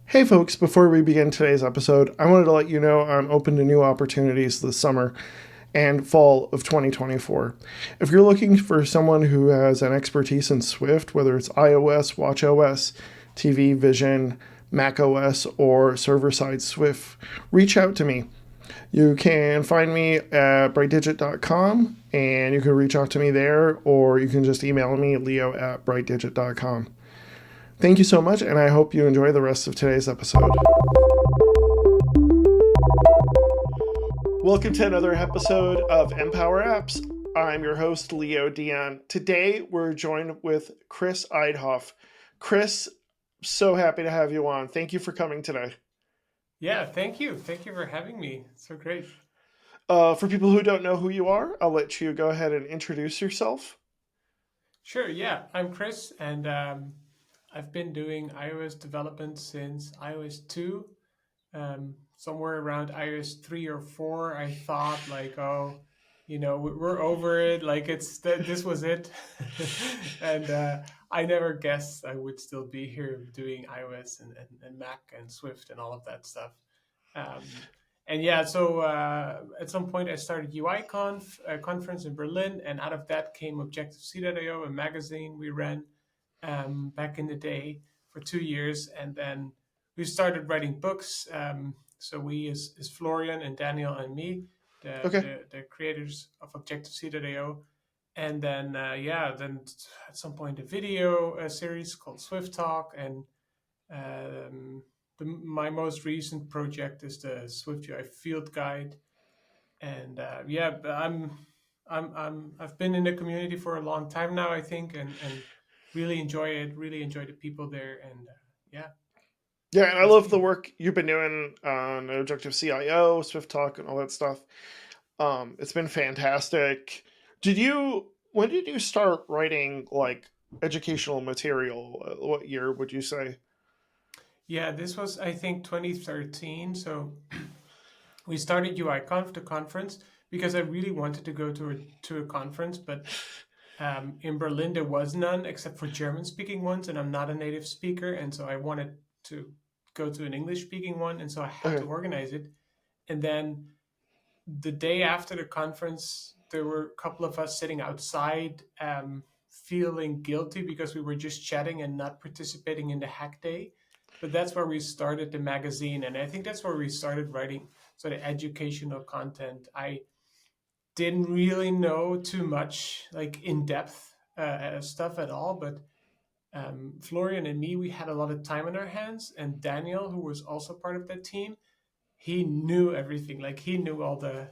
Hey folks, before we begin today's episode, I wanted to let you know I'm open to new opportunities this summer and fall of 2024. If you're looking for someone who has an expertise in Swift, whether it's iOS, watchOS, TV, Vision, macOS, or server-side Swift, reach out to me. You can find me at brightdigit.com and you can reach out to me there, or you can just email me, leo@brightdigit.com. Thank you so much, and I hope you enjoy the rest of today's episode. Welcome to another episode of Empower Apps. I'm your host, Leo Dion. Today, we're joined with Chris Eidhof. Chris, so happy to have you on. Thank you for coming today. Yeah, thank you. Thank you for having me. So great. For people who don't know who you are, I'll let you go ahead and introduce yourself. Sure, yeah. I'm Chris, and I've been doing iOS development since iOS 2. Somewhere around iOS 3 or 4, I thought like, oh, we're over it. Like this was it. And I never guessed I would still be here doing iOS and Mac and Swift and all of that stuff. Um, and yeah, so at some point I started UIConf, a conference in Berlin, and out of that came Objective-C.io, a magazine we ran back in the day for 2 years, and then we started writing books. So we is Florian and Danielle and me, the, Okay. the the creators of Objective-C.io. And then then at some point a video series called Swift Talk, and um, my most recent project is the SwiftUI Field guide. And but I've been in the community for a long time now, I think, and really enjoy it. Really enjoy the people there, and Yeah, and I that's love the me. work you've been doing on Objective-CIO, Swift Talk, and all that stuff. It's been fantastic. When did you start writing like educational material? What year would you say? Yeah, this was I think 2013. So we started UIConf, the conference, because I really wanted to go to a conference, but in Berlin there was none except for German speaking ones, and I'm not a native speaker, and so I wanted to go to an English speaking one, and so I had to Okay. organize it. And then the day after the conference, there were a couple of us sitting outside, feeling guilty because we were just chatting and not participating in the hack day. But that's where we started the magazine, and I think that's where we started writing sort of educational content. I didn't really know too much, like in depth stuff at all, but Florian and me, we had a lot of time on our hands, and Daniel, who was also part of that team, he knew everything. Like he knew all the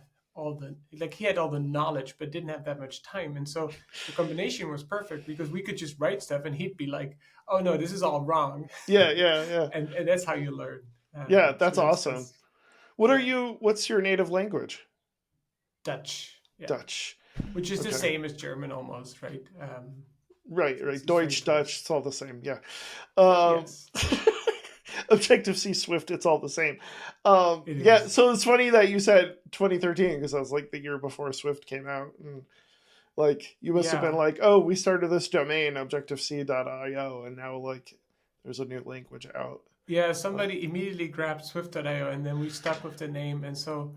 like he had all the knowledge, but didn't have that much time. And so the combination was perfect because we could just write stuff, and he'd be like, "Oh no, this is all wrong," Yeah, yeah, yeah. and that's how you learn. Yeah, So that's awesome. that's yeah, What's your native language? Dutch, yeah, Dutch. which is the Okay. same as German almost, right? Right, right. It's very Deutsch, close. Dutch, it's all the same. Yeah. Um Yes, Objective-C Swift, it's all the same. it Yeah, is. so it's funny that you said 2013 because I was like the year before Swift came out. And like you must have been Yeah, like, oh, we started this domain objective-c.io, and now like there's a new language out. yeah. Uh, Somebody immediately grabbed Swift.io, and then we stuck with the name, and so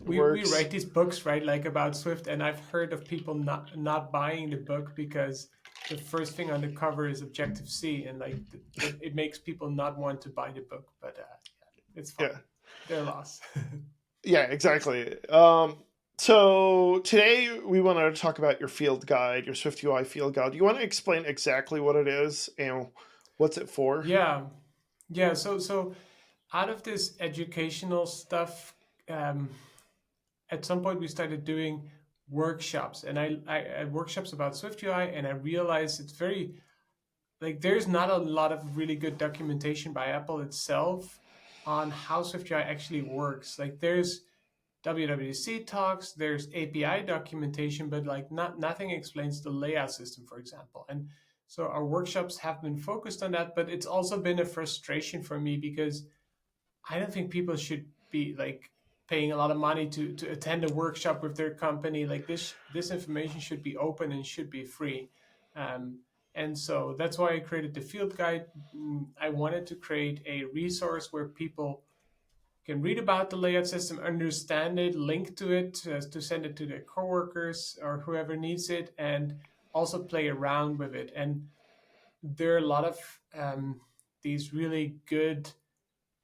it we works. write these books, right, like about Swift, and I've heard of people not buying the book because the first thing on the cover is Objective C, and like it makes people not want to buy the book. But it's Yeah, fine, their loss. yeah, exactly. So today we want to talk about your field guide, your SwiftUI field guide. Do you want to explain exactly what it is and what's it for? Yeah, yeah. So out of this educational stuff, um, at some point we started doing workshops, and I had workshops about SwiftUI, and I realized it's very like there's not a lot of really good documentation by Apple itself on how SwiftUI actually works. Like there's WWDC talks, there's API documentation, but like nothing explains the layout system, for example. And so our workshops have been focused on that, but it's also been a frustration for me because I don't think people should be like paying a lot of money to attend a workshop with their company. Like this information should be open and should be free. Um, And so that's why I created the field guide. I wanted to create a resource where people can read about the layout system, understand it, link to it, to send it to their coworkers or whoever needs it, and also play around with it. And there are a lot of these really good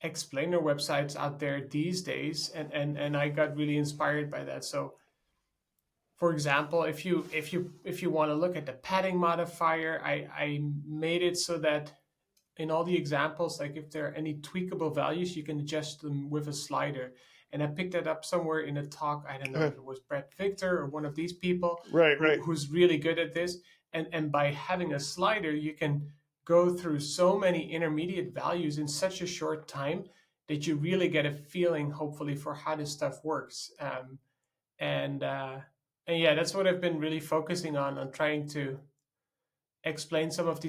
explainer websites out there these days, and I got really inspired by that. So for example, if you want to look at the padding modifier, I made it so that in all the examples, like if there are any tweakable values, you can adjust them with a slider. And I picked that up somewhere in a talk. I don't know if it was Brett Victor or one of these people Right. who's really good at this. And by having a slider, you can go through so many intermediate values in such a short time that you really get a feeling, hopefully, for how this stuff works. And yeah, that's what I've been really focusing on trying to explain some of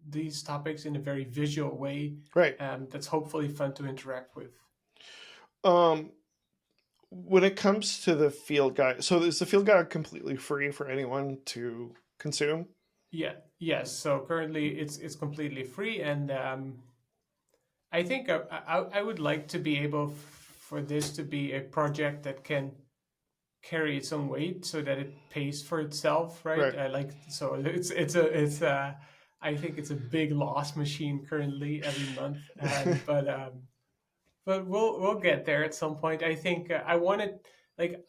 these topics in a very visual way. Right. That's hopefully fun to interact with. When it comes to the field guide, so is the field guide completely free for anyone to consume? Yeah. Yes. So currently it's completely free, and I think I would like to be able for this to be a project that can carry its own weight so that it pays for itself, right? Right. I think it's a big loss machine currently every month, but we'll get there at some point. I think I wanted, like,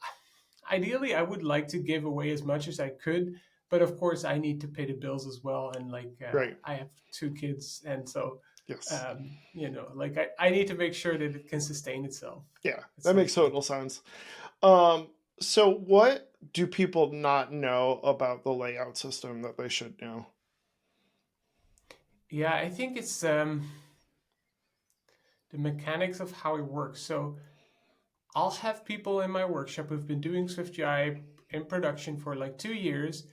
ideally I would like to give away as much as I could, but of course I need to pay the bills as well, and Right. I have 2 kids, and so Yes. I need to make sure that it can sustain itself. Yeah, that makes total sense. So what do people not know about the layout system that they should know? Yeah, I think it's the mechanics of how it works. So I'll have people in my workshop who've been doing SwiftUI in production for like 2 years,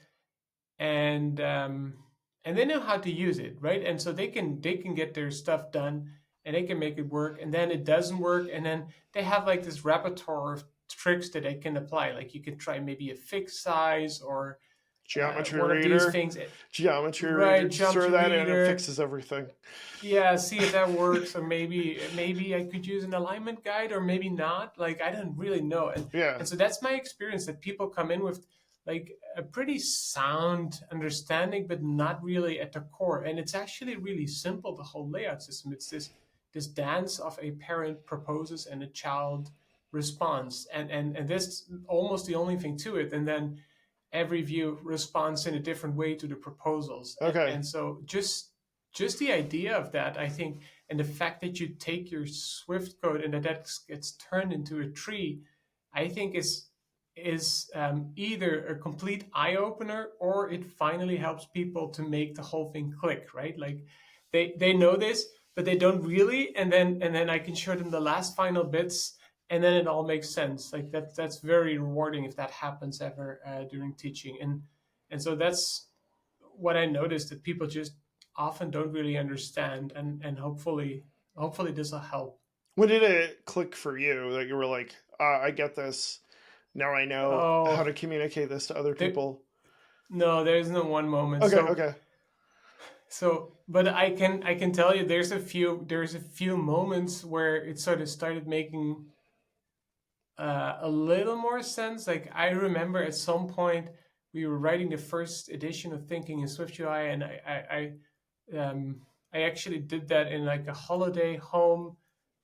and they know how to use it, right? And so they can get their stuff done, and they can make it work, and then it doesn't work, and then they have like this repertoire of tricks that they can apply. Like you could try maybe a fixed size or Geometry one reader. of these things. Geometry Right, reader. Just throw geometry that in, reader. it fixes everything. Yeah, see if that works, or maybe I could use an alignment guide, or maybe not. Like I don't really know, Yeah. and so that's my experience, that people come in with like a pretty sound understanding, but not really at the core. And it's actually really simple, the whole layout system. It's this dance of a parent proposes and a child responds, and this almost the only thing to it. And then every view responds in a different way to the proposals. Okay. And so just the idea of that, I think, and the fact that you take your Swift code and that gets turned into a tree, I think is either a complete eye opener, or it finally helps people to make the whole thing click, right? Like they know this, but they don't really, and then I can show them the last final bits, and then it all makes sense. Like that's very rewarding if that happens ever during teaching, and so that's what I noticed, that people just often don't really understand, and hopefully this will help. When did it click for you that you were like, I get this. Now I know how to Oh, communicate this to other people? no, there's no one moment. Okay. But I can tell you there's a few moments where it sort of started making a little more sense. Like I remember at some point we were writing the first edition of Thinking in SwiftUI, and I actually did that in like a holiday home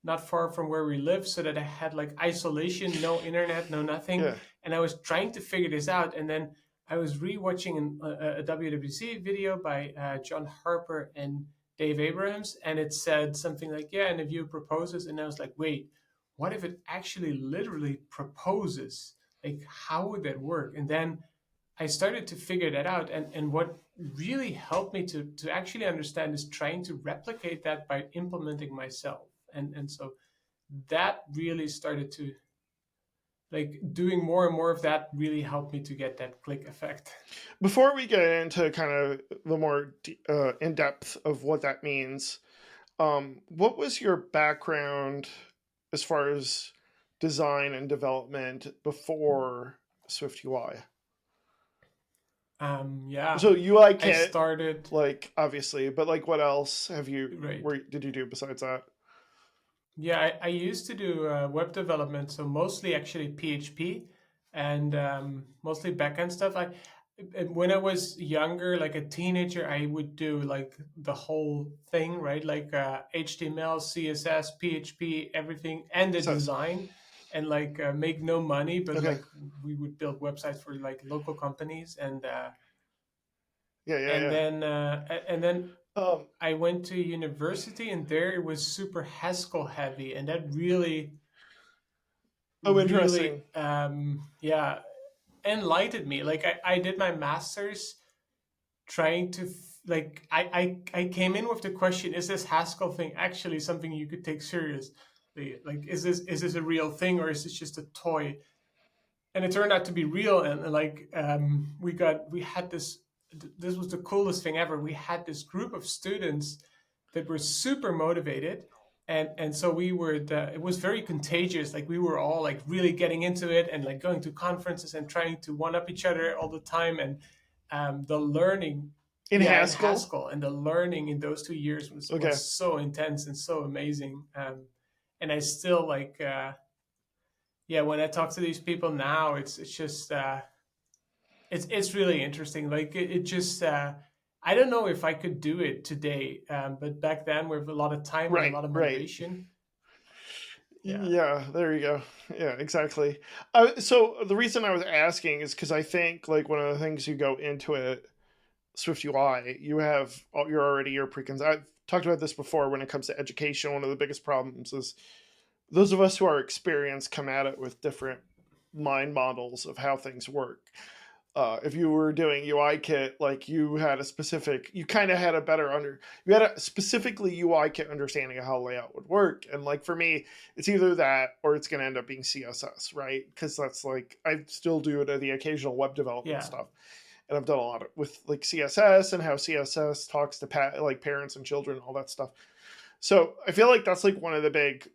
not far from where we live, so that I had like isolation, no internet, no nothing. Yeah. And I was trying to figure this out. And then I was rewatching a WWDC video by John Harper and Dave Abrams, and it said something like, yeah, and a view proposes. And I was like, wait, what if it actually literally proposes? Like, how would that work? And then I started to figure that out. And what really helped me to actually understand is trying to replicate that by implementing myself. And so that really started to, like, doing more and more of that really helped me to get that click effect. Before we get into kind of the more in depth of what that means, what was your background as far as design and development before SwiftUI? Yeah, So UI I kit, started like obviously, but like what else have you right. where did you do besides that? Yeah, I used to do web development, so mostly actually PHP and mostly backend stuff. When I was younger, like a teenager, I would do like the whole thing, right? Like HTML, CSS, PHP, everything, and the So design, and like make no money, but okay. like we would build websites for like local companies, Yeah, yeah, and yeah. then Um I went to university, and there it was super Haskell heavy, and that really, oh, interesting. yeah, enlightened me. Like I did my master's trying to like I came in with the question: is this Haskell thing actually something you could take seriously? Like, is this a real thing, or is this just a toy? And it turned out to be real. And like we had this. This was the coolest thing ever. We had this group of students that were super motivated, and so we were it was very contagious. Like we were all like really getting into it, and like going to conferences and trying to one up each other all the time. And the learning, In yeah, in Haskell? Haskell, and the learning in those 2 years was Okay. so intense and so amazing. And I still like yeah, when I talk to these people now, it's just it's really interesting. Like it just I don't know if I could do it today, but back then with a lot of time and a Right, lot of right. motivation, yeah, Yeah, there you go. Yeah, exactly. So the reason I was asking is because I think like one of the things you go into it, Swift UI, you're already your preconceived. I've talked about this before. When it comes to education, one of the biggest problems is those of us who are experienced come at it with different mind models of how things work. If you were doing UI kit, like you kind of had a you had a specifically UI kit understanding of how layout would work. And like for me, it's either that or it's going to end up being CSS, right? Because that's like, I still do the occasional web development yeah, stuff. And I've done a lot of with like CSS and how CSS talks to like parents and children, all that stuff. So I feel like that's like one of the big,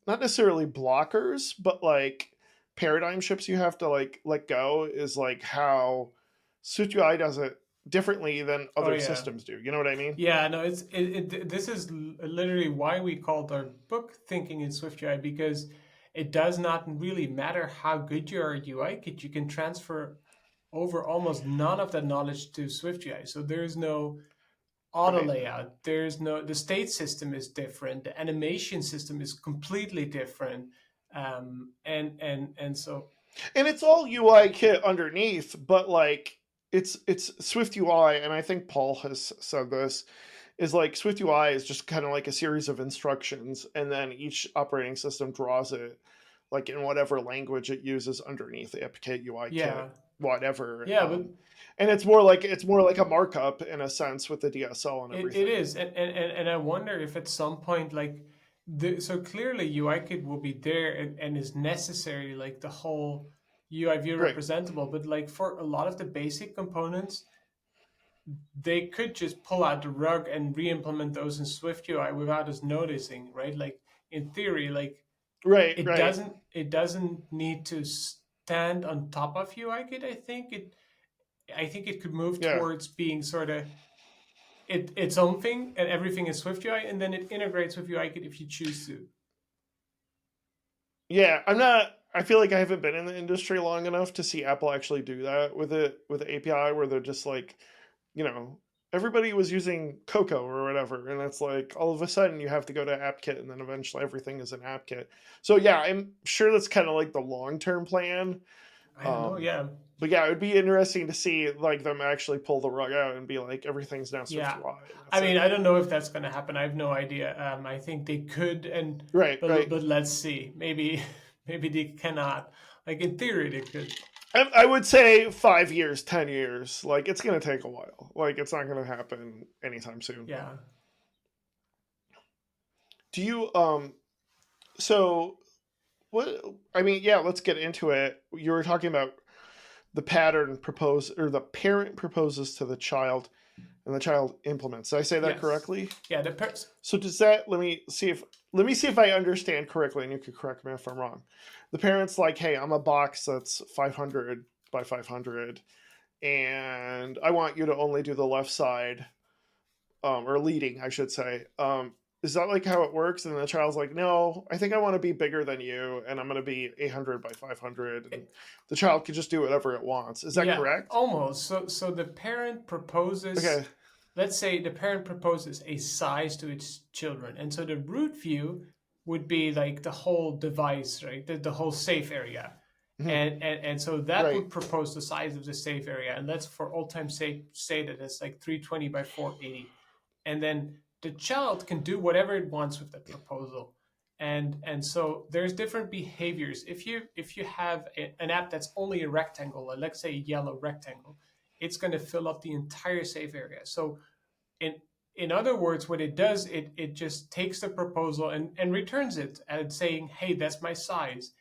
not necessarily blockers, but like paradigm shifts you have to like let go is like how SwiftUI does it differently than oh other yeah, systems do. You know what I mean? yeah. No, this is literally why we called our book "Thinking in SwiftUI," because it does not really matter how good you are at UI kit, you can transfer over almost none of that knowledge to SwiftUI. So there is no auto Right. layout. There's no, the state system is different. The animation system is completely different. And so And it's all UI kit underneath, but like it's SwiftUI, and I think Paul has said this, is like SwiftUI is just kind of like a series of instructions, and then each operating system draws it like in whatever language it uses underneath the AppKit UI kit, yeah, whatever. yeah, but And it's more like a markup in a sense with the DSL and it everything. is. And I wonder if at some point, like, so clearly UI kit will be there, and is necessary, like the whole UI view Right. representable. But like for a lot of the basic components, they could just pull out the rug and re-implement those in SwiftUI without us noticing, right? Like in theory, like Right. it Right. doesn't need to stand on top of UIKit. I think it could move Yeah. towards being sort of its own thing, and everything is SwiftUI, and then it integrates with UIKit if you choose to. Yeah. I'm not. I feel like I haven't been in the industry long enough to see Apple actually do that with the API, where they're just like, you know, everybody was using Cocoa or whatever, and it's like all of a sudden you have to go to AppKit, and then eventually everything is an AppKit. So yeah, I'm sure that's kind of like the long term plan. I don't know. Um, Yeah, but yeah, it would be interesting to see like them actually pull the rug out and be like everything's now yeah. SwiftUI, and I that's mean, it. I don't know if that's going to happen. I have no idea. I think they could, and Right, right. but let's see. Maybe maybe they cannot. Like in theory, they could. I would say 5 years, 10 years. Like it's gonna take a while. Like it's not gonna happen anytime soon. Yeah. Do you so what I mean, yeah, let's get into it. You were talking about the pattern propose or the parent proposes to the child and the child implements. Did I say that Yes. correctly? Yeah. So does that let me see if I understand correctly, and you could correct me if I'm wrong. The parent's like, hey, I'm a box that's 500 by 500, and I want you to only do the left side, or leading, I should say. Is that like how it works? And the child's like, no, I think I want to be bigger than you, and I'm going to be 800 by 500, and the child can just do whatever it wants. Is that Yeah, correct? almost. So the parent proposes, Okay. let's say the parent proposes a size to its children. And so the root view would be like the whole device, right? The whole safe area. Mhm. And so that Right. would propose the size of the safe area. And let's for old time's sake say that it's like 320 by 480. And then the child can do whatever it wants with that proposal. And so there's different behaviors. If you have an app that's only a rectangle, like let's say a yellow rectangle, it's going to fill up the entire safe area. So in in other words, what it does, it just takes the proposal and returns it and saying, hey, that's my size.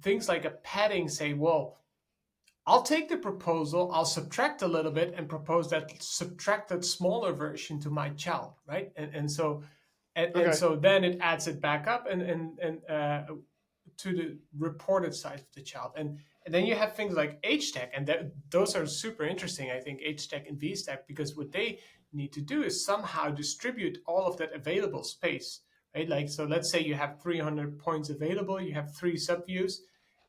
Things like a padding say, well, I'll take the proposal, I'll subtract a little bit and propose that subtracted smaller version to my child, right? And Okay. so then it adds it back up and to the reported size of the child. And then you have things like HTech, and those are super interesting, I think, HTech and VStack, because what they need to do is somehow distribute all of that available space, right? Like, so let's say you have 300 points available, you have 3 subviews,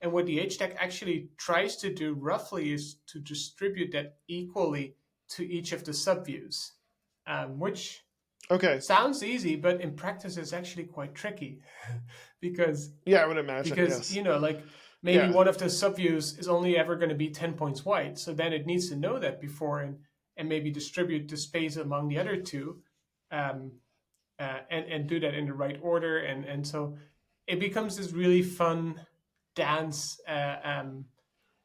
and what the HTech actually tries to do roughly is to distribute that equally to each of the subviews, which Okay. sounds easy, but in practice is actually quite tricky because Yeah, I would imagine. because Yes. like maybe Yeah. one of the subviews is only ever going to be 10 points wide, so then it needs to know that before and maybe distribute the space among the other two, um, and do that in the right order, and so it becomes this really fun dance, and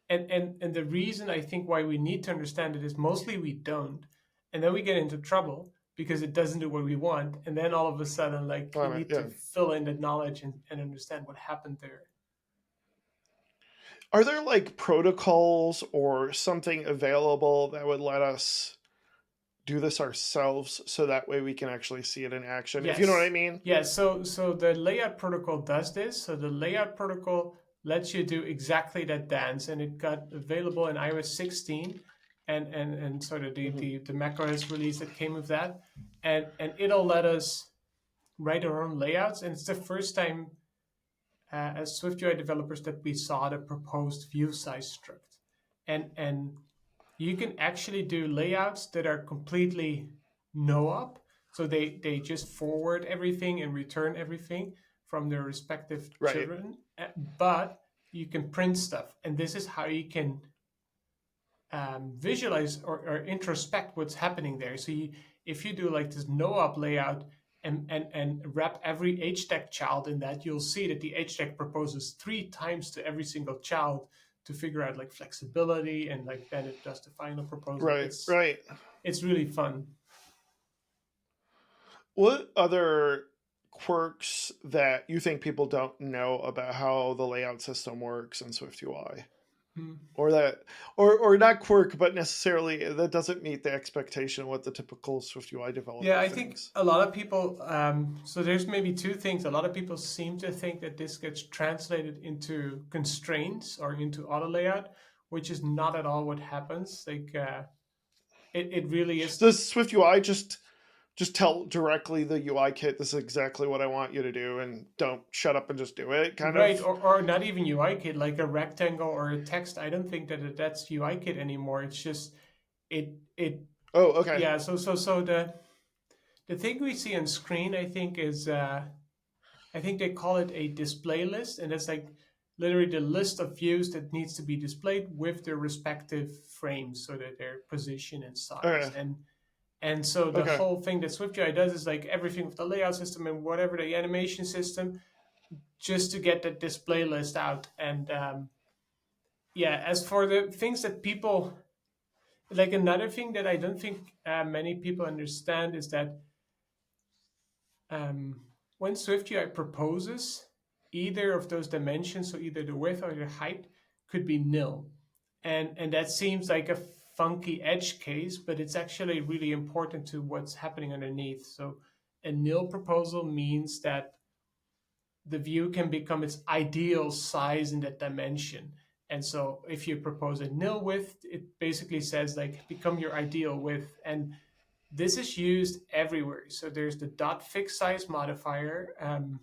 the reason I think why we need to understand it is mostly we don't, and then we get into trouble because it doesn't do what we want, and then all of a sudden, like, you need Yeah. to fill in the knowledge and understand what happened there. Are there like protocols or something available that would let us do this ourselves so that way we can actually see it in action? If you know what I Yes. mean? Yeah, so the layout protocol does this. So the layout protocol lets you do exactly that dance, and it got available in iOS 16 and sort of Hmm. the macOS release that came with that. And it'll let us write our own layouts. And it's the first time as SwiftUI developers that we saw the proposed view size struct. And you can actually do layouts that are completely no-op. So they just forward everything and return everything from their respective Right. children. But you can print stuff. And this is how you can visualize or introspect what's happening there. So if you do like this no-op layout and wrap every HTech child in that, you'll see that the HTech proposes 3 times to every single child to figure out like flexibility, and like then it does the final proposal. Right. Right. It's really fun. What other quirks that you think people don't know about how the layout system works in SwiftUI? Hmm. Or that, or not quirk, but necessarily that doesn't meet the expectation of what the typical SwiftUI Yeah, developer I think thinks. a lot of people. So there's maybe 2 things. A lot of people seem to think that this gets translated into constraints or into auto layout, which is not at all what happens. Like it really is. Does SwiftUI just tell directly the UI kit, this is exactly what I want you to do, and don't shut up and just do it, kind Right, of? or not even UIKit, like a rectangle or a text. I don't think that that's UIKit anymore. It's just it. Oh, okay. Yeah. So the thing we see on screen, I think, is I think they call it a display list, and it's like literally the list of views that needs to be displayed with their respective frames, so that their position and size. Okay. And so the Okay. whole thing that SwiftUI does is like everything with the layout system and whatever the animation system, just to get that display list out. And yeah, as for the things that people like, another thing that I don't think many people understand is that um, when SwiftUI proposes, either of those dimensions, so either the width or the height, could be nil. And that seems like a funky edge case, but it's actually really important to what's happening underneath. So a nil proposal means that the view can become its ideal size in that dimension. And so if you propose a nil width, it basically says like become your ideal width. And this is used everywhere. So there's the dot fixed size modifier, and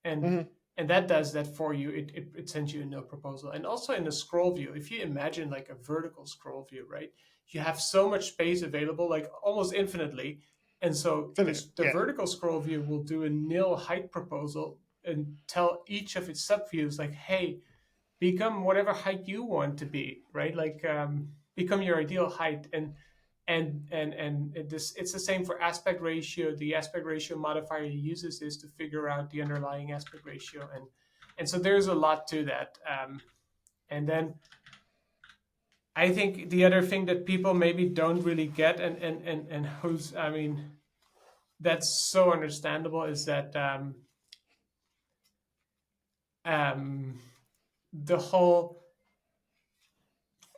Hmm. and that does that for you. It sends you a nil proposal. And also in the scroll view, if you imagine like a vertical scroll view, right? You have so much space available, like almost infinitely. And so Finish. this the Yeah. vertical scroll view will do a nil height proposal and tell each of its subviews like, hey, become whatever height you want to be, right? Like become your ideal height. And it's the same for aspect ratio. The aspect ratio modifier uses this to figure out the underlying aspect ratio, and so there's a lot to that. And then I think the other thing that people maybe don't really get, and who's, I mean, that's so understandable, is that um, the whole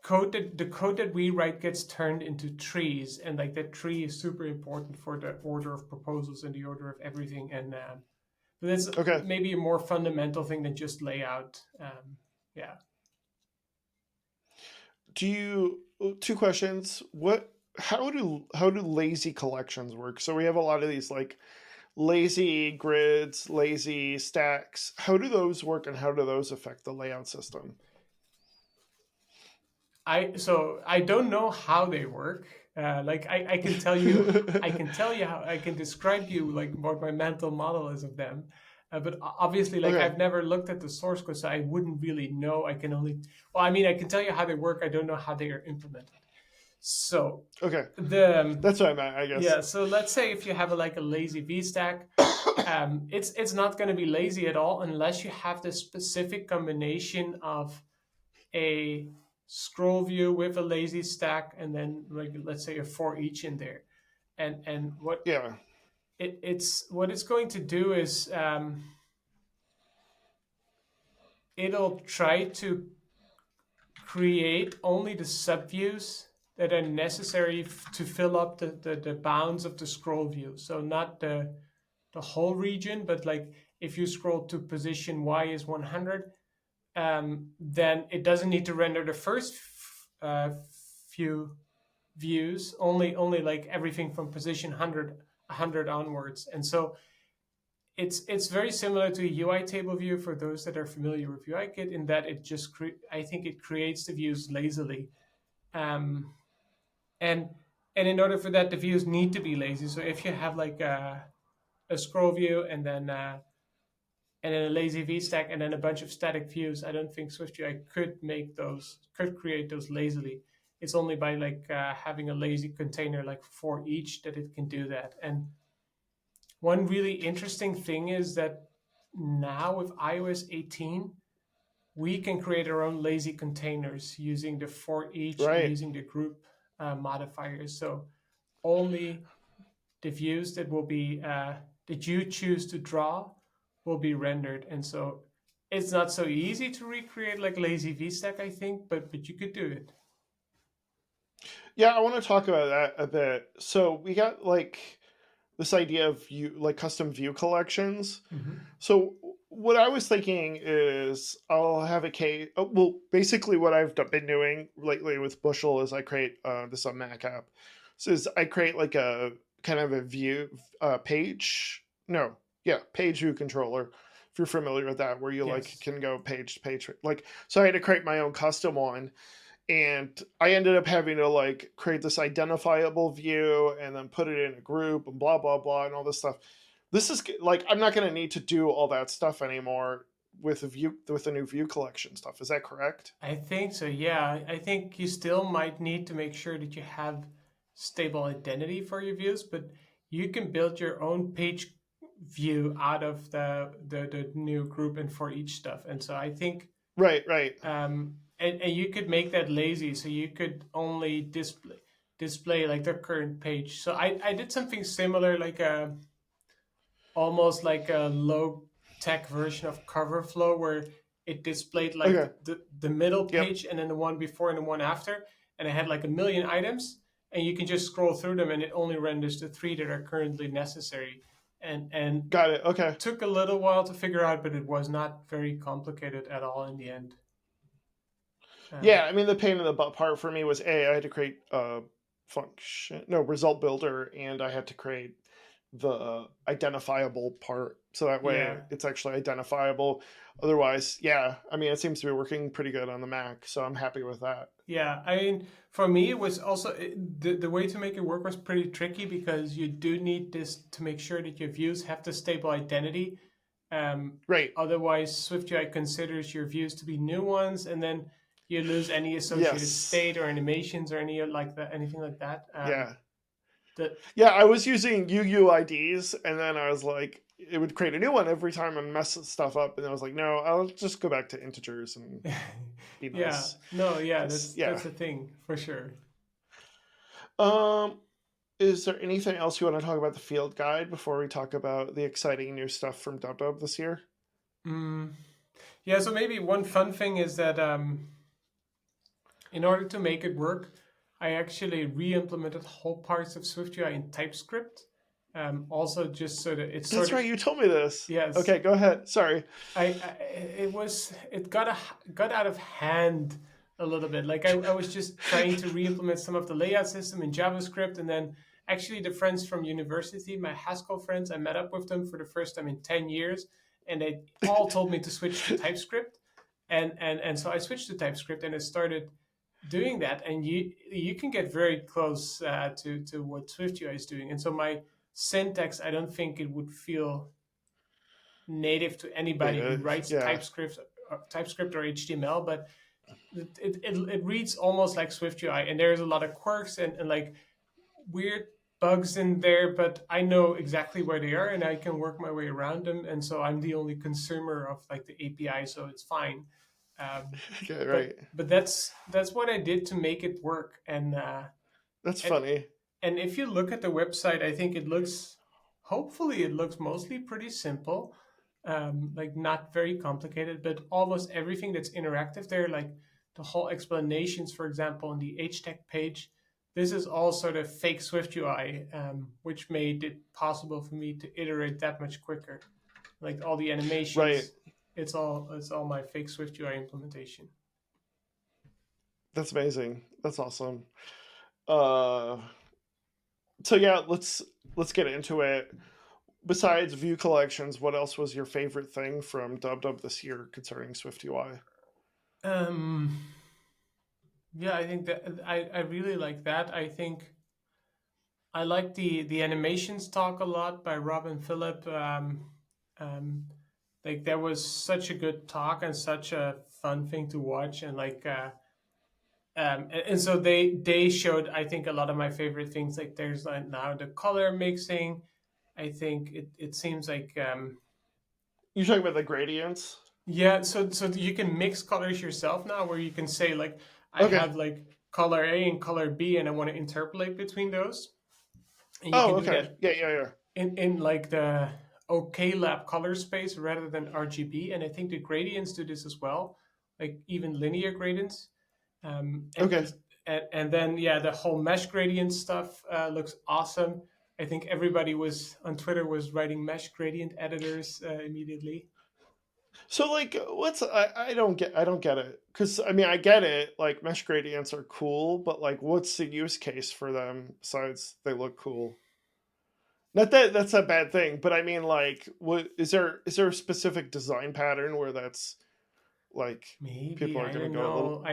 the code that we write gets turned into trees, and like that tree is super important for the order of proposals and the order of everything. And but that's Okay. maybe a more fundamental thing than just layout. Yeah. Do you two questions? How do lazy collections work? So we have a lot of these like lazy grids, lazy stacks. How do those work and how do those affect the layout system? I don't know how they work. Like I can tell you, how I can describe you like what my mental model is of them. But obviously, like Okay. I've never looked at the source code, so I wouldn't really know. I can only, well, I mean, I can tell you how they work. I don't know how they are implemented. So Okay. the That's what I meant, I guess. yeah, so let's say if you have like a lazy V stack, it's not going to be lazy at all unless you have the specific combination of a scroll view with a lazy stack, and then like let's say a for each in there. And Yeah. what it's going to do is it'll try to create only the subviews that are necessary to fill up the bounds of the scroll view. So not the whole region, but like if you scroll to position Y is 100, then it doesn't need to render the first few views, only like everything from position 100 onwards. And so it's very similar to a UI table view for those that are familiar with UIKit, in that it just I think it creates the views lazily, um, and in order for that, the views need to be lazy. So if you have like a scroll view and then a lazy V stack and then a bunch of static views, I don't think SwiftUI could create those lazily. It's only by like having a lazy container like for each that it can do that. And one really interesting thing is that now with iOS 18, we can create our own lazy containers using the for each and Right. using the group modifiers. So only the views that will be that you choose to draw will be rendered. And so it's not so easy to recreate like lazy VStack, I think, but you could do it. Yeah, I want to talk about that a bit. So we got like this idea of view like custom view collections. Mm-hmm. So what I was thinking is I'll have a case. Oh, well, basically what I've been doing lately with Bushel is I create this on Mac app. So is I create like a kind of a view page. No, yeah, page view controller. If you're familiar with that, where you like Yes. can go page to page. Like so, I had to create my own custom one, and I ended up having to like create this identifiable view and then put it in a group and blah blah blah and all this stuff. This is like I'm not going to need to do all that stuff anymore with the new view collection stuff. Is that correct? I think so, yeah. I think you still might need to make sure that you have stable identity for your views, but you can build your own page view out of the new group and for each stuff. And so I think Right, right. and you could make that lazy, so you could only display like the current page. So I did something similar, like a almost like a low tech version of cover flow, where it displayed like Okay. the middle Yep. page and then the one before and the one after, and it had like a million items, and you can just scroll through them and it only renders the three that are currently necessary. And Got it. Okay. took a little while to figure out, but it was not very complicated at all in the end. Um, Yeah, I mean, the pain in the butt part for me was I had to create a result builder, and I had to create the identifiable part so that way yeah, it's actually identifiable. Otherwise, yeah, I mean, it seems to be working pretty good on the Mac, so I'm happy with that. yeah. I mean, for me, it was also the way to make it work was pretty tricky because you do need this to make sure that your views have the stable identity. Um, Right. Otherwise, SwiftUI considers your views to be new ones, and then you lose any associated Yes. state or animations or any like that, anything like that. Yeah. The Yeah, I was using UUIDs, and then I was like, it would create a new one every time and mess stuff up, and I was like, no, I'll just go back to integers and be Yeah, nice. no, yeah, Because yeah. that's a thing for sure. Um, is there anything else you want to talk about the field guide before we talk about the exciting new stuff from DubDub this year? Mm. Yeah, so maybe one fun thing is that in order to make it work, I actually re-implemented whole parts of SwiftUI in TypeScript. Also, just so that it's That's sort of right. You told me this. yes, Okay, go ahead. Sorry. it got out of hand a little bit. Like I was just trying to re-implement some of the layout system in JavaScript, and then actually the friends from university, my Haskell friends, I met up with them for the first time in 10 years, and they all told me to switch to TypeScript, and so I switched to TypeScript, and it started doing that, and you can get very close to what SwiftUI is doing, and so my syntax, I don't think it would feel native to anybody who Native. writes Yeah. TypeScript or HTML, but it reads almost like SwiftUI, and there's a lot of quirks and like weird bugs in there, but I know exactly where they are and I can work my way around them, and so I'm the only consumer of like the API, so it's fine. Um, Okay, but right. that's what I did to make it work, That's and funny. and if you look at the website, I think it looks, hopefully, it looks mostly pretty simple, like not very complicated, but almost everything that's interactive there, like the whole explanations, for example, on the HTech page, this is all sort of fake SwiftUI, which made it possible for me to iterate that much quicker. Like all the Right. animations, it's all my fake SwiftUI implementation. That's amazing. That's awesome. Uh, so yeah, let's get into it. Besides view collections, what else was your favorite thing from DubDub this year concerning SwiftUI? Um, yeah, I think that I really like that. I think I like the animations talk a lot by Rob and Philip. Um, like that was such a good talk and such a fun thing to watch, and like and so they showed, I think, a lot of my favorite things. Like there's like now the color mixing. I think it seems like You talking about the gradients? yeah, so you can mix colors yourself now, where you can say like I Okay. have like color A and color B, and I want to interpolate between those, and you Oh, can do okay. that Yeah, yeah, yeah. in like the OK Lab color space rather than RGB. And I think the gradients do this as well, like even linear gradients. Um, and Okay. and and then yeah, the whole mesh gradient stuff looks awesome. I think everybody was on Twitter was writing mesh gradient editors immediately. So like, I don't get it because I mean I get it. Like mesh gradients are cool, but like, what's the use case for them besides they look cool? Not that that's a bad thing, but I mean like, what is there a specific design pattern where that's like Maybe people are I gonna don't go a little? know.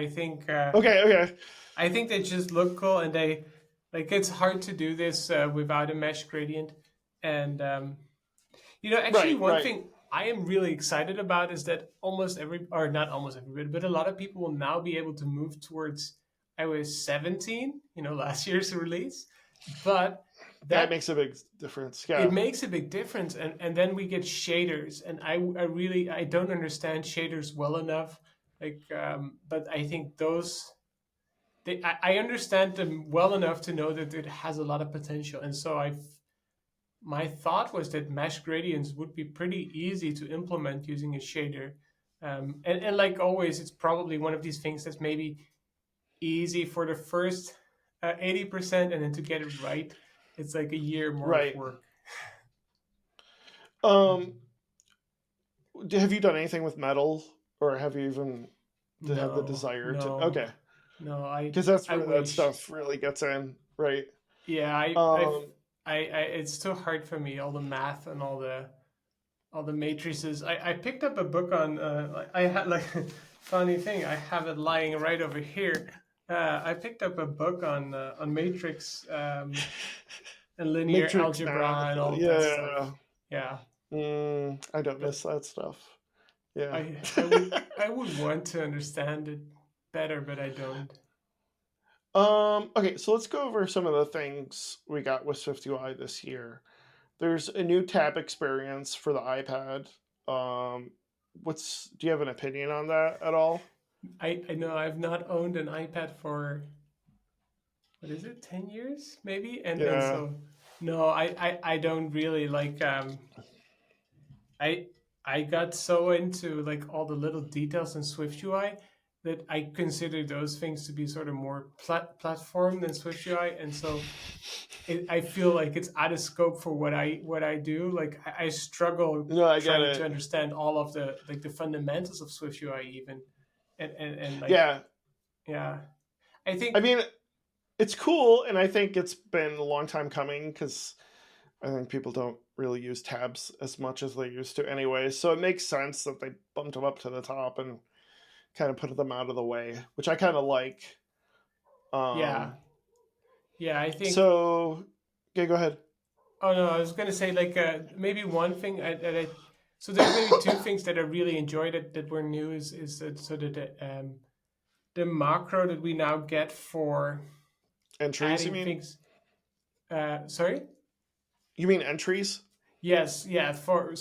Okay, okay, I think they just look cool, and they like it's hard to do this without a mesh gradient. And actually, right, one right. thing I am really excited about is that almost every, or not almost everybody, but a lot of people will now be able to move towards iOS 17, last year's release. But That that makes a big difference. it Yeah, makes a big difference, and then we get shaders, and I really I don't understand shaders well enough. Like, but I think those I understand them well enough to know that it has a lot of potential, and so my thought was that mesh gradients would be pretty easy to implement using a shader. And like always, it's probably one of these things that's maybe easy for the first 80%, and then to get it right, it's like a year more of right. work. Um, have you done anything with metal, or have you even to have the No, desire to. no, Okay, no. because that's I where that wish. stuff really gets in, right? Yeah, Um, it's too hard for me. All the math and all the matrices. I picked up a book on. I had like funny thing. I have it lying right over here. I picked up a book on matrix and linear Matrix algebra math, and all of that stuff. yeah. Yeah, I don't but miss that stuff. Yeah. I would want to understand it better, but I don't. Okay, so let's go over some of the things we got with SwiftUI this year. There's a new tab experience for the iPad. Do you have an opinion on that at all? I know I've not owned an iPad for what is it, 10 years maybe, and Yeah. so no, I don't really like. I I got so into like all the little details in SwiftUI that I consider those things to be sort of more platform than SwiftUI, and so I feel like it's out of scope for what I do. Like I struggle No, I get trying to it. understand all of the like the fundamentals of SwiftUI even, and like Yeah. yeah, I I think mean, it's cool, and I think it's been a long time coming because I think people don't really use tabs as much as they used to anyway. So it makes sense that they bumped them up to the top and kind of put them out of the way, which I kind of like. yeah, Um, yeah, I think. so, okay, go ahead. Oh no, I was gonna say like maybe one thing so there's maybe two things that I really enjoyed that were new is that sort of the macro that we now get for Entries, you adding mean? things. Sorry. You mean entries? Yes, yeah. For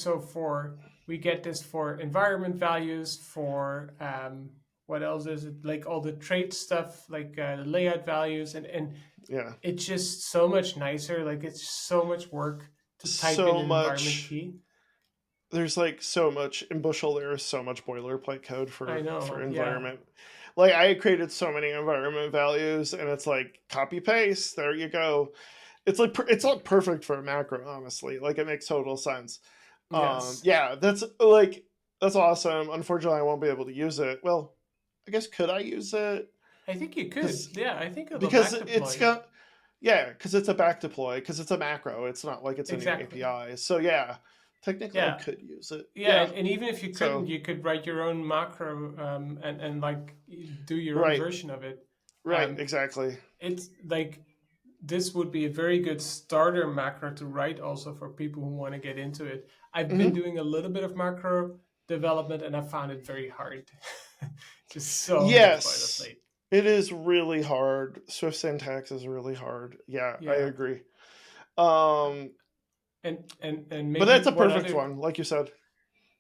we get this for environment values for what else is it like all the trait stuff like the layout values and Yeah. it's just so much nicer. Like it's so much work to type in So an environment much. key. There's like so much in Bushel. There is so much boilerplate code I for know. Yeah. environment. Like I created so many environment values, and it's like copy paste. There you go. It's not perfect for a macro, honestly. Like it makes total sense. Yes. Yeah, that's awesome. Unfortunately, I won't be able to use it. Well, I guess could I use it? I think you could. Because Yeah, I think it'll because back it's deploy. got yeah, because it's a back deploy, because it's a macro. It's not like it's a new Exactly. API. So yeah, technically I Yeah. could use it. Yeah, Yeah. and even if you couldn't, So you could write your own macro and like do your own right, version of it. right, Um, exactly. it's like this would be a very good starter macro to write also for people who want to get into it. I've been Hmm. doing a little bit of macro development and I found it very hard. Just so much Yes, boilerplate. it is really hard. Swift syntax is really hard. Yeah, I Yeah. agree. Um, And but maybe that's a one perfect other. one, like you said.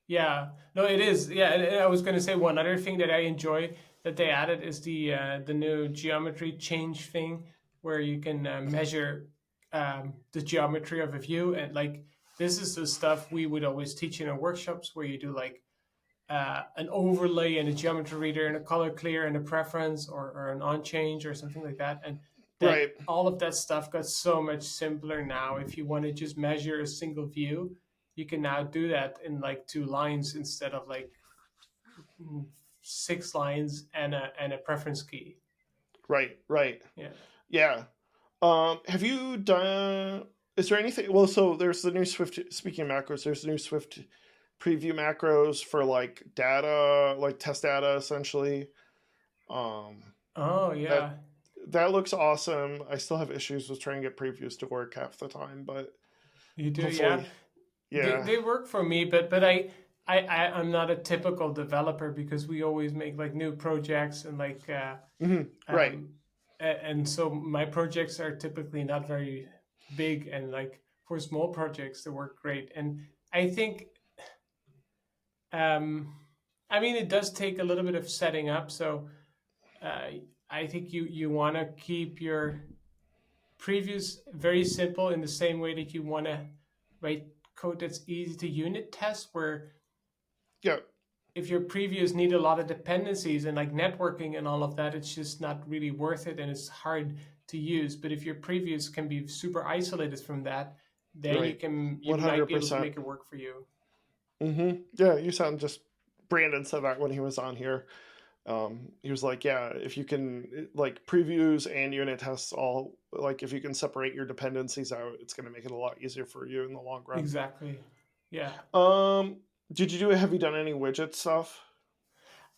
Yeah, no, it is. Yeah, and I was going to say one other thing that I enjoy that they added is the new geometry change thing, where you can measure the geometry of a view, and like this is the stuff we would always teach in our workshops, where you do like an overlay and a geometry reader and a color clear and a preference or an on change or something like that, and that Right. all of that stuff got so much simpler now. If you want to just measure a single view, you can now do that in like 2 lines instead of like 6 lines and a preference key. Right. Right. Yeah. Yeah. Have you done? Is there anything? Well, so there's the new Swift. Speaking of macros, there's the new Swift preview macros for like data, like test data, essentially. Um, Oh that yeah. that looks awesome. I still have issues with trying to get previews to work half the time, but You do, yeah. hopefully, yeah. They work for me, but I'm not a typical developer because we always make like new projects and like Right. um and so my projects are typically not very big and like for small projects they work great. And I think um I mean it does take a little bit of setting up, so uh I think you want to keep your previews very simple in the same way that you want to write code that's easy to unit test, where Yeah. if your previews need a lot of dependencies and like networking and all of that, it's just not really worth it and it's hard to use. But if your previews can be super isolated from that, then Right. you One might hundred be able to percent. make it work for you. Yeah. You sound just Brandon said that when he was on here. He was like, yeah, if you can like previews and unit tests all, like if you can separate your dependencies out, it's going to make it a lot easier for you in the long run. Exactly. Yeah. Um, have you done any widget stuff?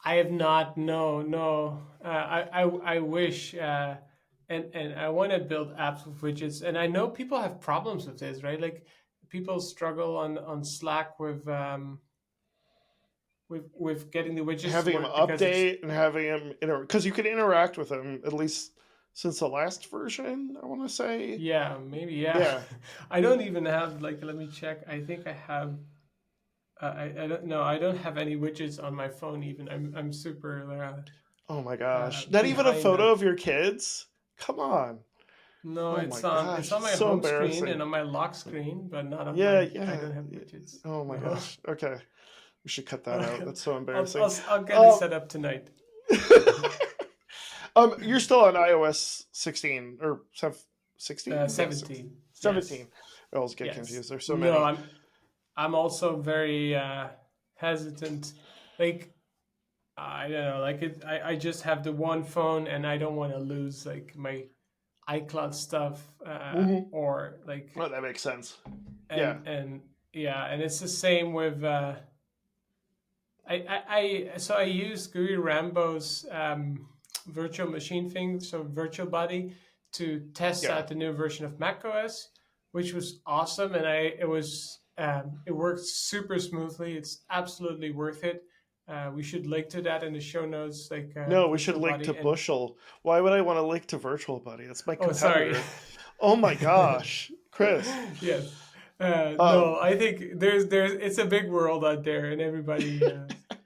I have not. No, no. I wish, and I want to build apps with widgets. And I know people have problems with this, right? Like people struggle on Slack with getting the widgets to Having him work because it's update and having him because you can interact with him at least since the last version, I want to say. yeah, maybe yeah. Yeah. I don't even have like. Let me check. I think I have. I don't know. I don't have any widgets on my phone. Even I'm super Oh my gosh. Not even a behind photo on. of your kids? Come on. No, Oh my it's gosh. on my It's so home screen embarrassing. and on my lock screen, but not on Yeah, my. I yeah. don't have widgets. Oh my No. gosh. Okay. We should cut that out. That's so I'll, embarrassing. I'll I'll get it Um, set up tonight. you're still on iOS 16 or 16? Yeah, 17. Yes. 17. I always get Yes. confused. There's so No, many. I'm also very hesitant. Like I don't know. Like I just have the one phone, and I don't want to lose like my iCloud stuff Hmm. or like Oh, that makes sense. Yeah. and yeah, and it's the same with. So I use Guri Rambo's virtual machine thing, so virtual body, to test Yeah. out the new version of macOS, which was awesome, and it worked super smoothly. It's absolutely worth it. We should link to that in the show notes, like No, we should virtual link to body and Bushel. Why would I want to link to Virtual Buddy? That's my oh sorry. competitor. Oh my gosh, Chris. Yes. Um, No, I think there's it's a big world out there, and everybody.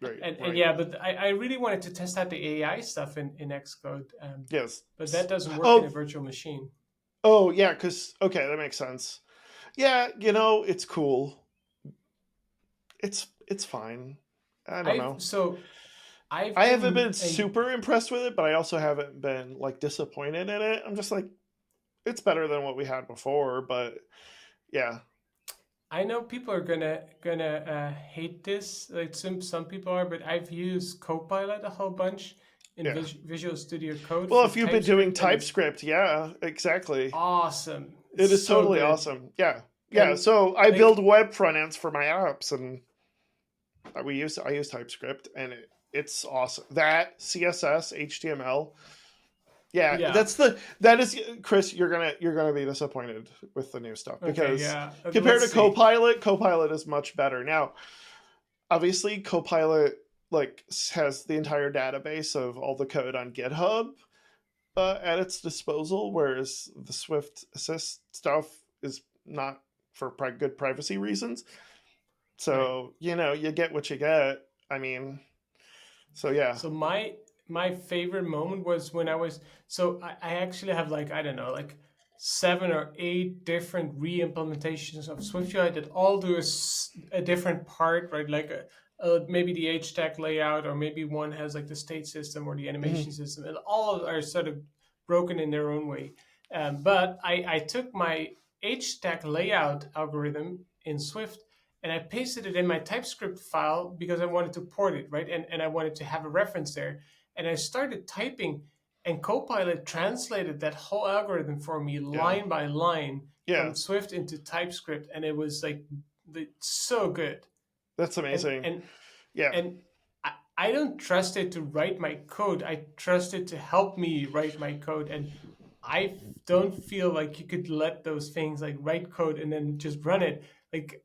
right, And right. yeah, but I really wanted to test out the AI stuff in Xcode, Yes. but that doesn't work in a Oh, virtual machine. oh yeah, because okay, that makes sense. Yeah, it's cool. It's fine. I don't I've know. so I've I haven't been been super impressed with it, but I also haven't been like disappointed in it. I'm just like, it's better than what we had before, but yeah, I know people are gonna hate this, like some people are, but I've used Copilot a whole bunch in yeah. Visual Studio Code Well, for if you've been doing TypeScript, and it's TypeScript, yeah, exactly. awesome. It's It is so totally good, awesome. Yeah. Yeah. and So I build like web front ends for my apps and I use TypeScript and it's awesome. That CSS, HTML. Yeah, yeah, that is Chris, you're gonna be disappointed with the new stuff okay, because yeah. compared Let's to see. Copilot is much better. Now, obviously Copilot like has the entire database of all the code on GitHub at its disposal, whereas the Swift Assist stuff is not for good privacy reasons. Right. So you get what you get. I mean, so yeah, So my favorite moment was when I actually have like I don't know like 7 or 8 different re-implementations of SwiftUI that all do a different part, right? Like maybe the H tag layout, or maybe one has like the state system or the animation hmm system, and all are sort of broken in their own way. But I took my H tag layout algorithm in Swift, and I pasted it in my TypeScript file because I wanted to port it, right? And I wanted to have a reference there. And I started typing, and Copilot translated that whole algorithm for me yeah, line by line yeah. from Swift into TypeScript, and it was like so good. That's And amazing. and Yeah, and I don't trust it to write my code. I trust it to help me write my code, and I don't feel like you could let those things like write code and then just run it. Like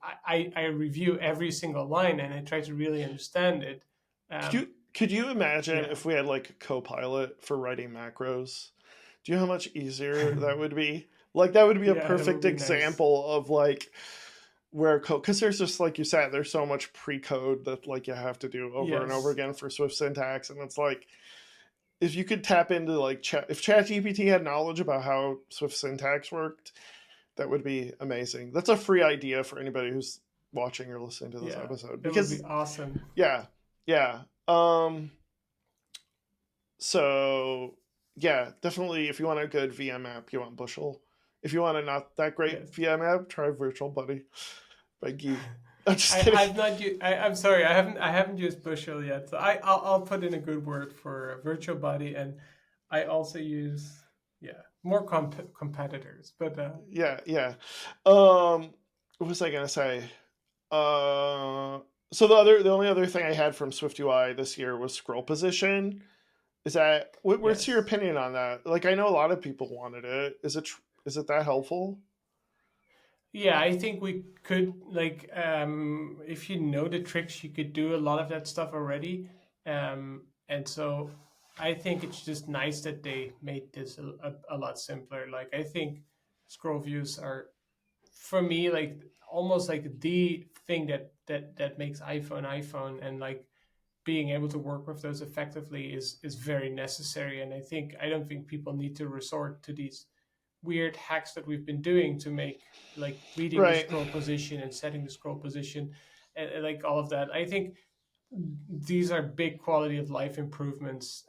I review every single line, and I try to really understand it. could Um, you imagine yeah, if we had like a Copilot for writing macros? Do you know how much easier that would be? Like that would be a yeah, that would perfect be nice. example of like where code, because there's just like you said, there's so much pre-code that like you have to do over and over Yes, again for Swift syntax, and it's like if you could tap into like chat, if ChatGPT had knowledge about how Swift syntax worked, that would be amazing. That's a free idea for anybody who's watching or listening to this yeah, episode that would be because awesome. yeah, yeah. So yeah, definitely if you want a good VM app, you want Bushel. If you want a not that great Yes. VM app, try Virtual Buddy by Geek. I'm just kidding. I've not used. I'm sorry. I haven't used Bushel yet. So I'll put in a good word for Virtual Body, and I also use more competitors. But Yeah, yeah. Um, what was I gonna say? Uh, so the only other thing I had from SwiftUI this year was scroll position. Is that what's your yes. opinion on that? Like, I know a lot of people wanted it. Is it that helpful? Yeah, I think we could if you know the tricks, you could do a lot of that stuff already. And so I think it's just nice that they made this a lot simpler. Like I think scroll views are for me like almost like the thing that makes iPhone, and like being able to work with those effectively is very necessary. And I don't think people need to resort to these weird hacks that we've been doing to make like reading the Right. scroll position and setting the scroll position, and like all of that. I think these are big quality of life improvements,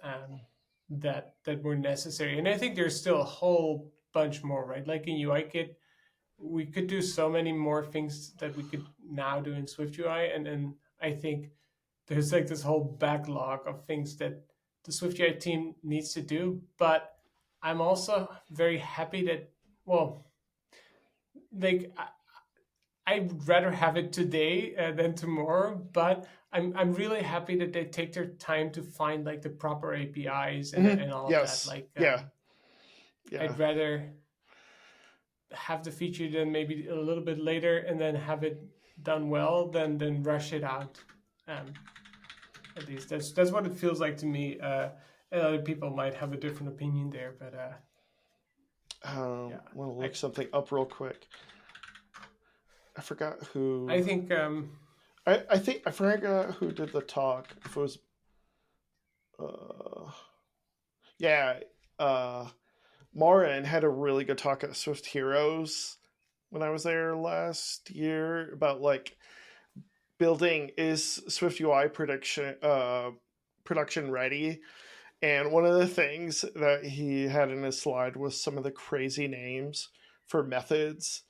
that were necessary, and I think there's still a whole bunch more. Right, like in UIKit, we could do so many more things that we could now do in SwiftUI, and I think there's like this whole backlog of things that the SwiftUI team needs to do. But I'm also very happy that, well, like I'd rather have it today than tomorrow. But I'm really happy that they take their time to find like the proper APIs Hmm. and all of that. Yes. Like Yeah. Yeah. I'd rather have the feature then maybe a little bit later and then have it done well than rush it out. Um, at least that's what it feels like to me. And other people might have a different opinion there, but yeah, I want to I look something up real quick. I forgot who. I think I think I forgot who did the talk. If it was, uh, yeah, uh, Marin had a really good talk at Swift Heroes when I was there last year about like building is Swift UI production ready. And one of the things that he had in his slide was some of the crazy names for methods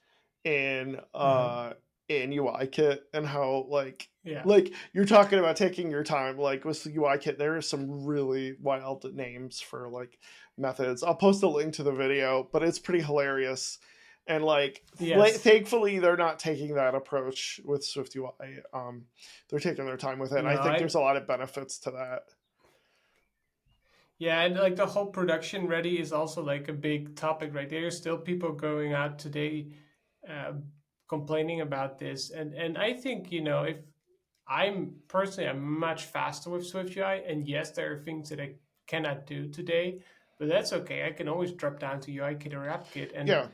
in uh UIKit, and how yeah. like you're talking about taking your time. Like with UIKit, there are some really wild names for like methods. I'll post a link to the video, but it's pretty hilarious. And like, Yes. thankfully, they're not taking that approach with SwiftUI. They're taking their time with it. And I No, think I there's a lot of benefits to that. Yeah, and like the whole production ready is also like a big topic, right? There are still people going out today uh, complaining about this, and I think if I'm much faster with SwiftUI, and yes, there are things that I cannot do today, but that's okay. I can always drop down to UIKit or AppKit, and Yeah.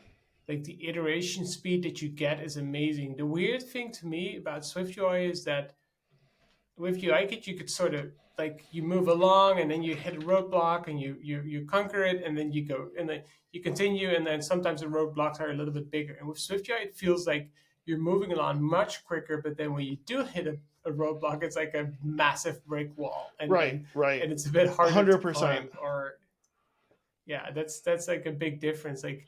like the iteration speed that you get is amazing. The weird thing to me about SwiftUI is that with UIKit, you could sort of like you move along and then you hit a roadblock and you conquer it and then you go and then you continue, and then sometimes the roadblocks are a little bit bigger. And with SwiftUI, it feels like you're moving along much quicker, but then when you do hit a roadblock, it's like a massive brick wall, and Right. and Right. and it's a bit harder to 100%. climb. Or yeah, that's like a big difference. Like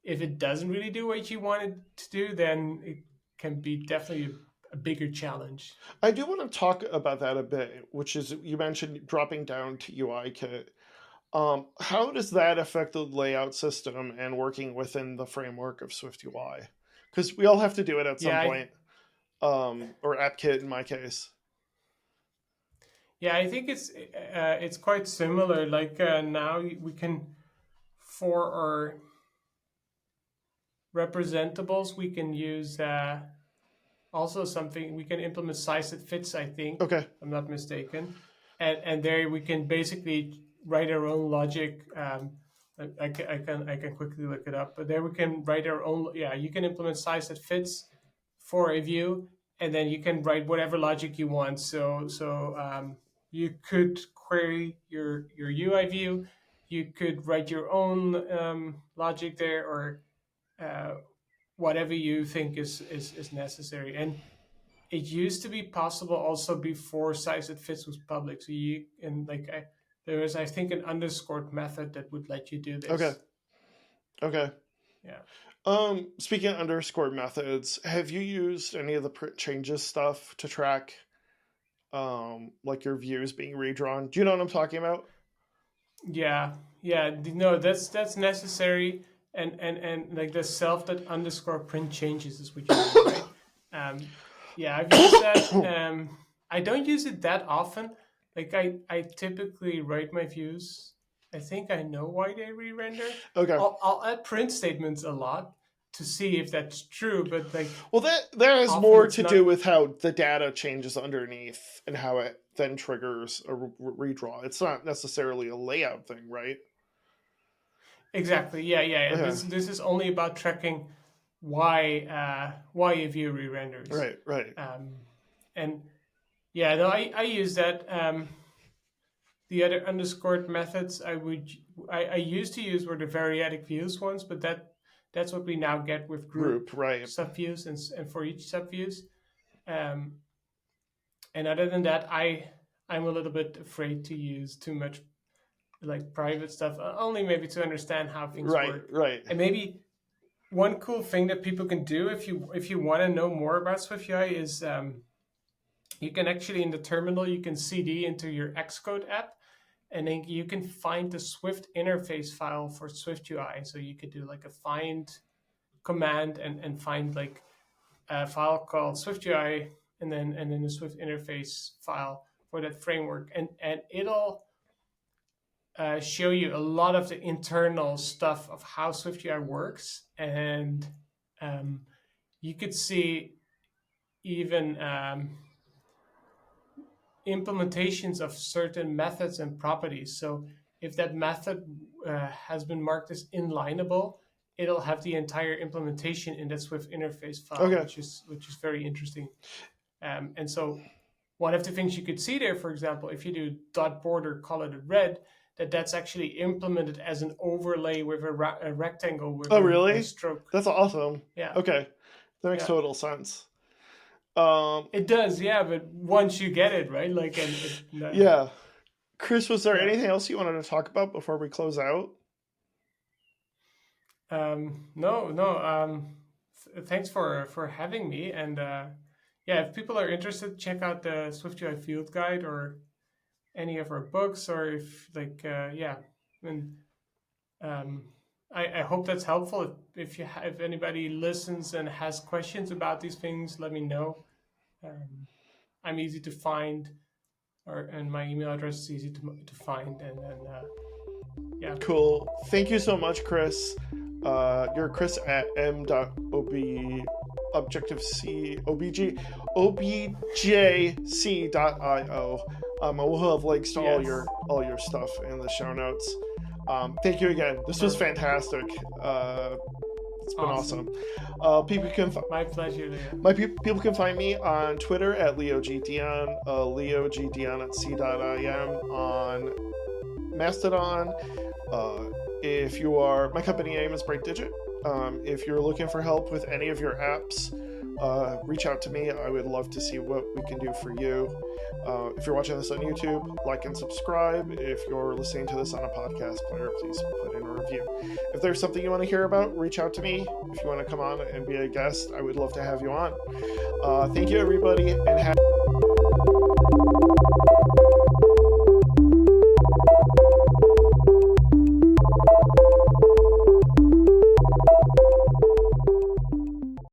if it doesn't really do what you want it to do, then it can be definitely a bigger challenge. I do want to talk about that a bit, which is you mentioned dropping down to UIKit. How does that affect the layout system and working within the framework of SwiftUI? Because we all have to do it at some Yeah, point, or AppKit in my case. Yeah, I think it's quite similar. Like now we can for our representables we can use also something we can implement size that fits. I think Okay. if I'm not mistaken, and there we can basically write our own logic. I can quickly look it up, but there we can write our own. Yeah, you can implement size that fits for a view, and then you can write whatever logic you want. So you could query your UI view. You could write your own logic there, or uh, whatever you think is necessary. And it used to be possible also before size that fits was public. So you and like there was, I think, an underscored method that would let you do Okay. this. Okay. Yeah. Speaking of underscore methods, have you used any of the print changes stuff to track like your views being redrawn? Do you know what I'm talking about? Yeah, yeah. No, that's necessary, and like the self that underscore print changes is what you mean, right? Um, yeah, I've used that. I don't use it that often. Like I typically write my views. I think I know why they re-render. Okay. I'll add print statements a lot to see if that's true, but like Well, that has often more it's to do not. with how the data changes underneath and how it then triggers a redraw. It's not necessarily a layout thing, right? Exactly. Yeah, yeah, yeah. Okay. This is only about tracking why a view re-renders. Right, right. And yeah, no, I use that. The other underscored methods I used to use were the variadic views ones, but that's what we now get with group Group, right. subviews and for each subviews. Um, and other than that, I'm a little bit afraid to use too much like private stuff, only maybe to understand how things Right, work. right. And maybe one cool thing that people can do if you want to know more about SwiftUI is you can actually in the terminal you can CD into your Xcode app, and then you can find the Swift interface file for SwiftUI. So you could do like a find command and find like a file called SwiftUI and then the Swift interface file for that framework, and it'll show you a lot of the internal stuff of how SwiftUI works, and you could see even implementations of certain methods and properties. So if that method has been marked as inlineable, it'll have the entire implementation in that Swift interface file, Okay. which is very interesting. And so one of the things you could see there, for example, if you do dot border colored red, that's actually implemented as an overlay with a rectangle with Oh, a really? stroke. That's awesome. Yeah. Okay. That makes Yeah. total sense. It does, yeah, but once you get it, right? Like, Yeah. Chris, was there Yeah. anything else you wanted to talk about before we close out? No. Thanks for having me. And yeah, if people are interested, check out the SwiftUI Field Guide or any of our books, or if like yeah, and I hope that's helpful. If anybody listens and has questions about these things, let me know. I'm easy to find, and my email address is easy to find, and then yeah. Cool. Thank you so much, Chris. You're Chris at m.ob objective-c obj objc.io. We'll have links to Yes. all your stuff in the show notes. Thank you again. This was fantastic. It's been awesome. People can My pleasure, Leo. people can find me on Twitter at LeoGDion, LeoGDion at c.im, on Mastodon. If you are, my company name is Bright Digit. If you're looking for help with any of your apps, reach out to me. I would love to see what we can do for you. If you're watching this on YouTube, like and subscribe. If you're listening to this on a podcast player, please put in a review. If there's something you want to hear about, reach out to me. If you want to come on and be a guest, I would love to have you on. Thank you, everybody, and have